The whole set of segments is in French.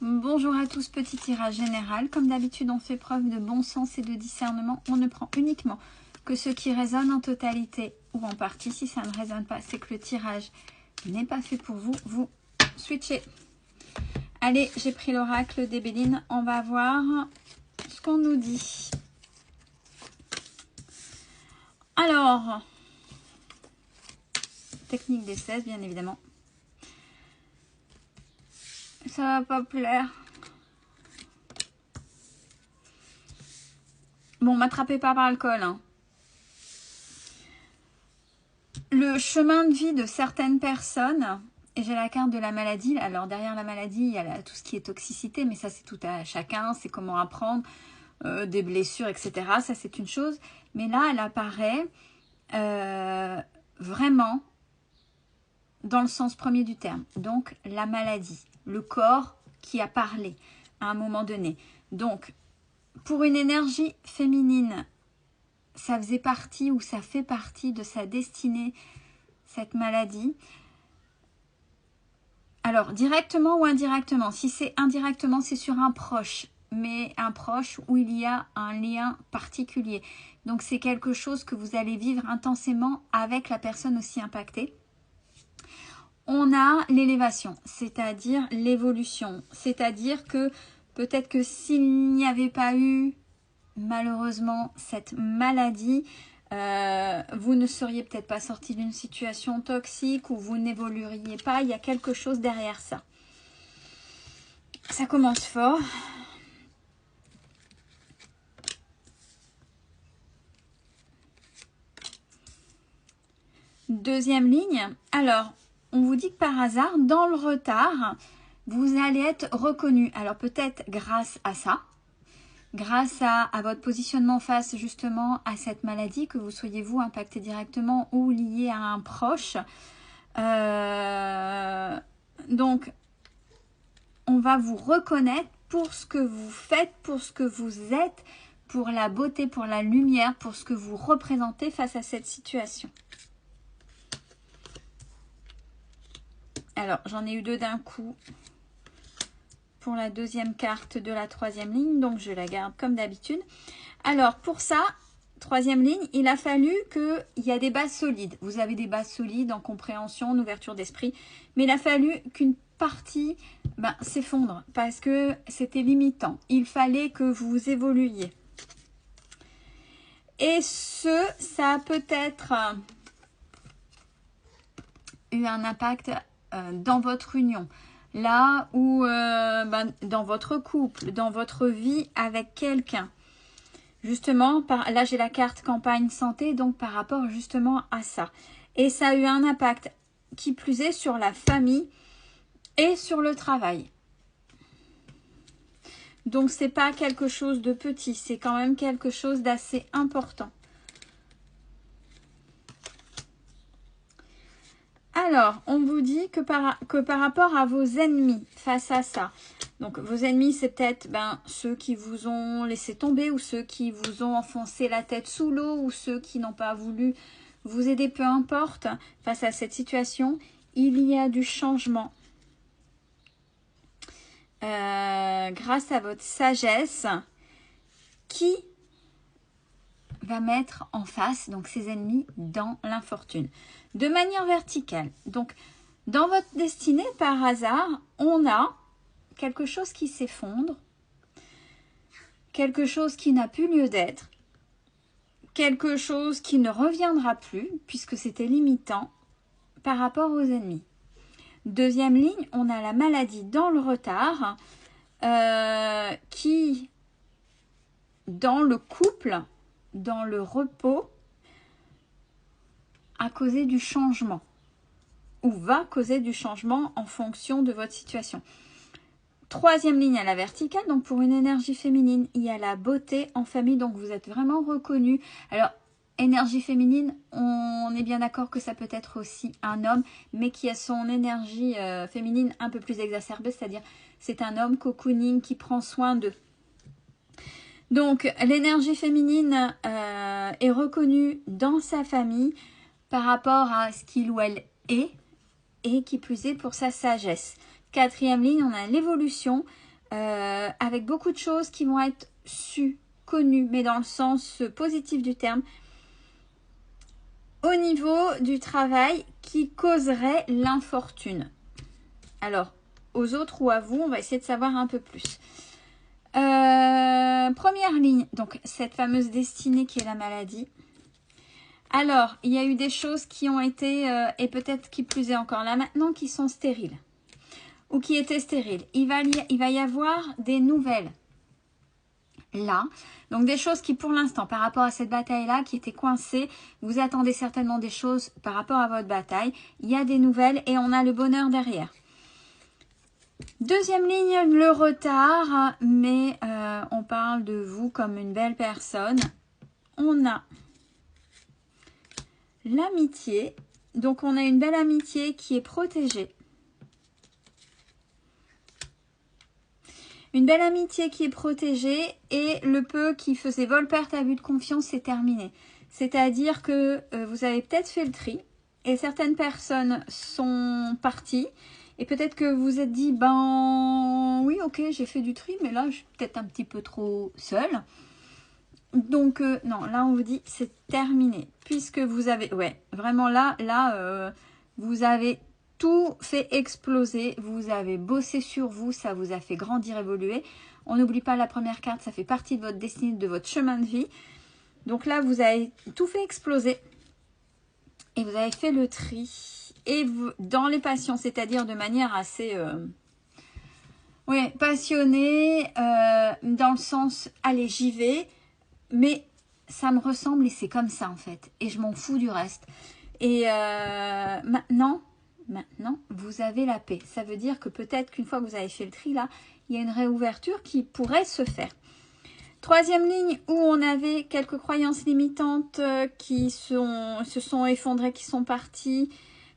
Bonjour à tous, petit tirage général. Comme d'habitude, on fait preuve de bon sens et de discernement. On ne prend uniquement que ce qui résonne en totalité ou en partie. Si ça ne résonne pas, c'est que le tirage n'est pas fait pour vous. Vous switchez. Allez, j'ai pris l'oracle des Béline. On va voir ce qu'on nous dit. Alors, technique des 16, bien évidemment. Ça va pas plaire. Bon, m'attrapez pas par le col. Hein. Le chemin de vie de certaines personnes, et j'ai la carte de la maladie. Alors, derrière la maladie, il y a tout ce qui est toxicité, mais ça, c'est tout à chacun. C'est comment apprendre, des blessures, etc. Ça, c'est une chose. Mais là, elle apparaît vraiment dans le sens premier du terme. Donc, la maladie, le corps qui a parlé à un moment donné. Donc, pour une énergie féminine, ça faisait partie ou ça fait partie de sa destinée, cette maladie. Alors, directement ou indirectement. Si c'est indirectement, c'est sur un proche, mais un proche où il y a un lien particulier. Donc, c'est quelque chose que vous allez vivre intensément avec la personne aussi impactée. On a l'élévation, c'est-à-dire l'évolution. C'est-à-dire que peut-être que s'il n'y avait pas eu malheureusement cette maladie, vous ne seriez peut-être pas sorti d'une situation toxique ou vous n'évolueriez pas. Il y a quelque chose derrière ça. Ça commence fort. Deuxième ligne. Alors, on vous dit que par hasard, dans le retard, vous allez être reconnu. Alors peut-être grâce à ça, grâce à votre positionnement face justement à cette maladie, que vous soyez vous impacté directement ou lié à un proche. Donc, on va vous reconnaître pour ce que vous faites, pour ce que vous êtes, pour la beauté, pour la lumière, pour ce que vous représentez face à cette situation. Alors, j'en ai eu deux d'un coup pour la deuxième carte de la troisième ligne, donc je la garde comme d'habitude. Alors, pour ça, troisième ligne, il a fallu qu'il y ait des bases solides. Vous avez des bases solides en compréhension, en ouverture d'esprit, mais il a fallu qu'une partie s'effondre parce que c'était limitant. Il fallait que vous évoluiez. Et ça a peut-être eu un impact dans votre union, là où dans votre couple, dans votre vie avec quelqu'un. Justement, là j'ai la carte campagne santé, donc par rapport justement à ça. Et ça a eu un impact qui plus est sur la famille et sur le travail. Donc c'est pas quelque chose de petit, c'est quand même quelque chose d'assez important. Alors, on vous dit que par rapport à vos ennemis face à ça, donc vos ennemis, c'est peut-être ceux qui vous ont laissé tomber ou ceux qui vous ont enfoncé la tête sous l'eau ou ceux qui n'ont pas voulu vous aider, peu importe. Face à cette situation, il y a du changement. Grâce à votre sagesse qui va mettre en face donc ses ennemis dans l'infortune de manière verticale. Donc dans votre destinée, par hasard, on a quelque chose qui s'effondre, quelque chose qui n'a plus lieu d'être, quelque chose qui ne reviendra plus puisque c'était limitant par rapport aux ennemis. Deuxième ligne, on a la maladie dans le retard qui, dans le couple, dans le repos, a causé du changement ou va causer du changement en fonction de votre situation. Troisième ligne à la verticale, donc pour une énergie féminine, il y a la beauté en famille, donc vous êtes vraiment reconnu. Alors, énergie féminine, on est bien d'accord que ça peut être aussi un homme, mais qui a son énergie féminine un peu plus exacerbée, c'est-à-dire c'est un homme cocooning qui prend soin d'eux. Donc, l'énergie féminine est reconnue dans sa famille par rapport à ce qu'il ou elle est, et qui plus est pour sa sagesse. Quatrième ligne, on a l'évolution avec beaucoup de choses qui vont être sues, connues, mais dans le sens positif du terme, au niveau du travail qui causerait l'infortune. Alors, aux autres ou à vous, on va essayer de savoir un peu plus. Première ligne, donc cette fameuse destinée qui est la maladie. Alors, il y a eu des choses qui ont été, et peut-être qui plus est encore là maintenant, qui sont stériles. Ou qui étaient stériles. Il va y avoir des nouvelles. Là, donc des choses qui pour l'instant, par rapport à cette bataille-là, qui était coincée, vous attendez certainement des choses par rapport à votre bataille. Il y a des nouvelles et on a le bonheur derrière. Deuxième ligne, le retard, mais on parle de vous comme une belle personne. On a l'amitié, donc on a une belle amitié qui est protégée. Une belle amitié qui est protégée et le peu qui faisait vol-perte à vue de confiance, c'est terminé. C'est-à-dire que vous avez peut-être fait le tri et certaines personnes sont parties. Et peut-être que vous vous êtes dit, ben oui, ok, j'ai fait du tri, mais là, je suis peut-être un petit peu trop seule. Donc, non, là, on vous dit, c'est terminé. Puisque vous avez, ouais, vraiment là, vous avez tout fait exploser. Vous avez bossé sur vous, ça vous a fait grandir, évoluer. On n'oublie pas la première carte, ça fait partie de votre destinée, de votre chemin de vie. Donc là, vous avez tout fait exploser. Et vous avez fait le tri. Et vous, dans les passions, c'est-à-dire de manière assez passionnée, dans le sens, allez, j'y vais, mais ça me ressemble et c'est comme ça en fait. Et je m'en fous du reste. Et maintenant, vous avez la paix. Ça veut dire que peut-être qu'une fois que vous avez fait le tri, là, il y a une réouverture qui pourrait se faire. Troisième ligne où on avait quelques croyances limitantes qui se sont effondrées, qui sont parties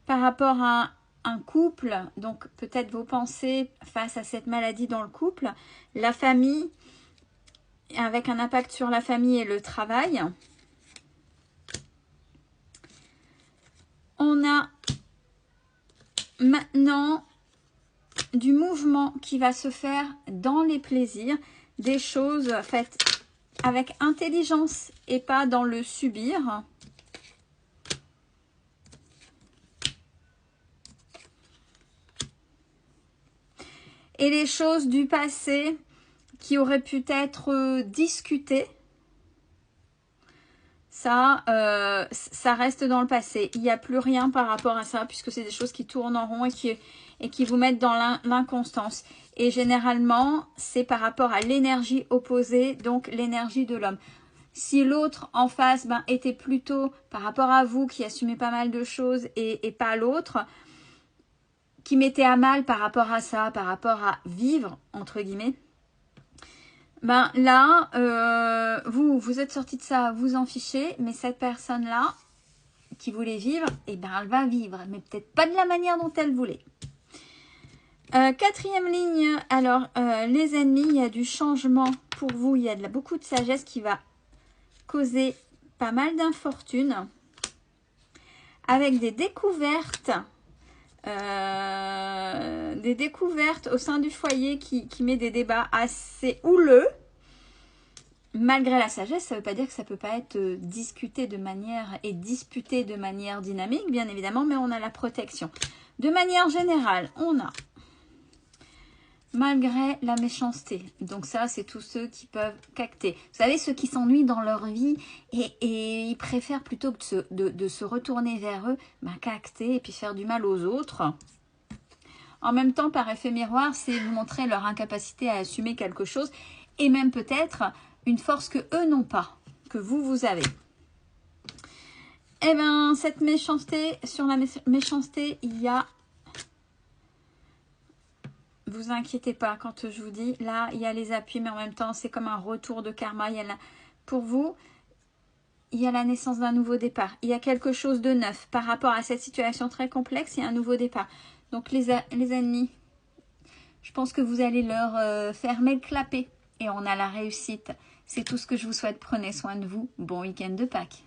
par rapport à un couple. Donc peut-être vos pensées face à cette maladie dans le couple. La famille, avec un impact sur la famille et le travail. On a maintenant du mouvement qui va se faire dans les plaisirs. Des choses faites avec intelligence et pas dans le subir. Et les choses du passé qui auraient pu être discutées, ça reste dans le passé. Il n'y a plus rien par rapport à ça puisque c'est des choses qui tournent en rond et qui vous mettent dans l'inconstance. Et généralement, c'est par rapport à l'énergie opposée, donc l'énergie de l'homme. Si l'autre en face était plutôt par rapport à vous qui assumez pas mal de choses et pas l'autre, qui mettait à mal par rapport à ça, par rapport à vivre, entre guillemets, là, vous êtes sorti de ça, vous en fichez, mais cette personne-là qui voulait vivre, elle va vivre, mais peut-être pas de la manière dont elle voulait. Quatrième ligne, alors les ennemis, il y a du changement pour vous, il y a beaucoup de sagesse qui va causer pas mal d'infortune, avec des découvertes au sein du foyer qui met des débats assez houleux. Malgré la sagesse, ça ne veut pas dire que ça ne peut pas être discuté de manière et disputé de manière dynamique, bien évidemment, mais on a la protection. De manière générale, on a malgré la méchanceté. Donc ça, c'est tous ceux qui peuvent capter. Vous savez, ceux qui s'ennuient dans leur vie et ils préfèrent plutôt que de se retourner vers eux, capter et puis faire du mal aux autres. En même temps, par effet miroir, c'est vous montrer leur incapacité à assumer quelque chose et même peut-être une force que eux n'ont pas, que vous avez. Eh bien, cette méchanceté, sur la méchanceté, il y a... Vous inquiétez pas quand je vous dis, là, il y a les appuis, mais en même temps, c'est comme un retour de karma. Pour vous, il y a la naissance d'un nouveau départ. Il y a quelque chose de neuf. Par rapport à cette situation très complexe, il y a un nouveau départ. Donc, les ennemis, je pense que vous allez leur fermer le clapet. Et on a la réussite. C'est tout ce que je vous souhaite. Prenez soin de vous. Bon week-end de Pâques.